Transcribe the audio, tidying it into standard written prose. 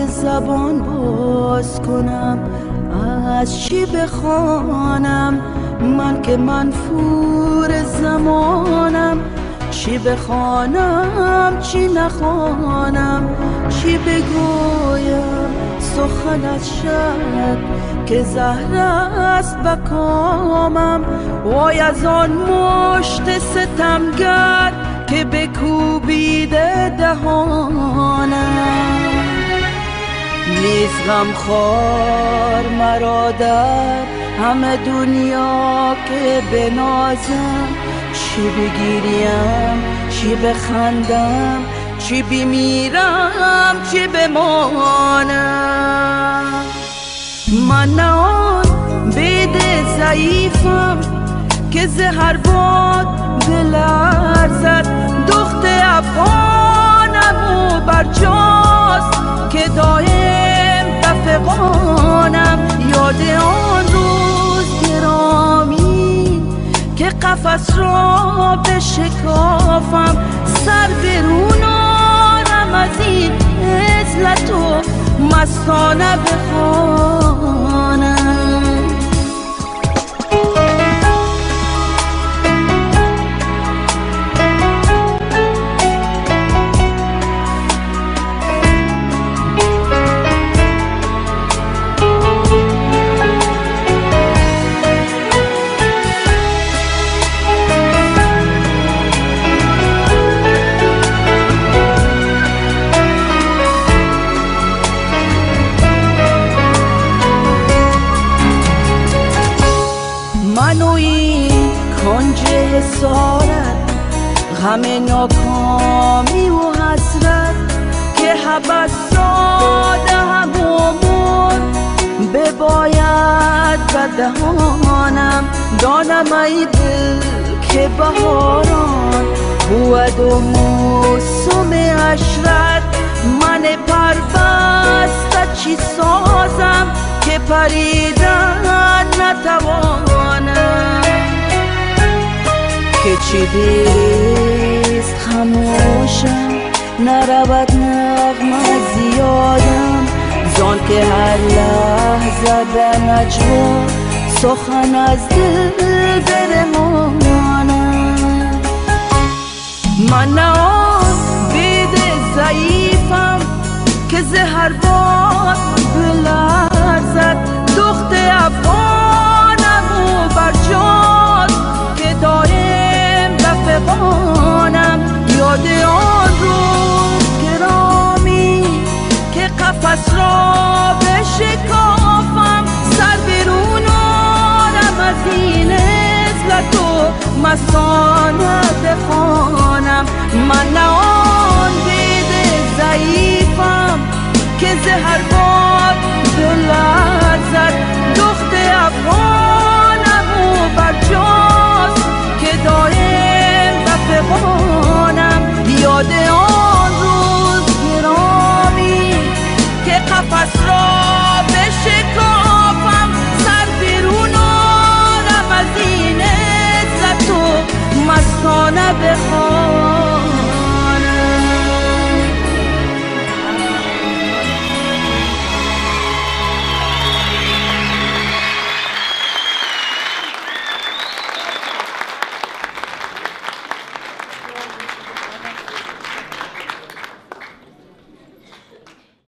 زبان باز کنم، از چی بخوانم من که منفور زمانم؟ چی بخوانم چی نخوانم، چی بگویم سخن از شب که زهر است بکامم؟ وای از آن مشت ستمگر که بکوبیده دهانم. نیز غمخوار مرا در همه دنیا که بنازم، چی بگیریم چی بخندم، چی بمیرم چی بمانم؟ من نه آن بید ضعیفم که زهر باد بلرزد، دخت افغانم و برجاست که دایم دفقانم. یاد آن روز گرامی که قفس را بشکافم، سر برون آرم از این عزلت و مستانه بخوانم. منو این کنج حسارت، غم ناکامی و حسرت که حبس ساده همومون بباید به دهانم. دانم ای دل که بهاران بود و موسم عشرت، من پربسته چی سازم که پریدن نتوانم؟ که چی دیست خموشم نرود نغمه زیادم، زان که هر لحظه به نجوا سخن از دل برمانم. من نه آن بید ضعیفم که زهر باد بلرزد، دخت افغانم و برجاست که دایم دفقانم. یاد آن روز گرامی که قفس را بشکافم، سر برون آرم از این عزلت و مستانه بخوانم. من نه آن بید ضعیفم که زهر باد بلرزد،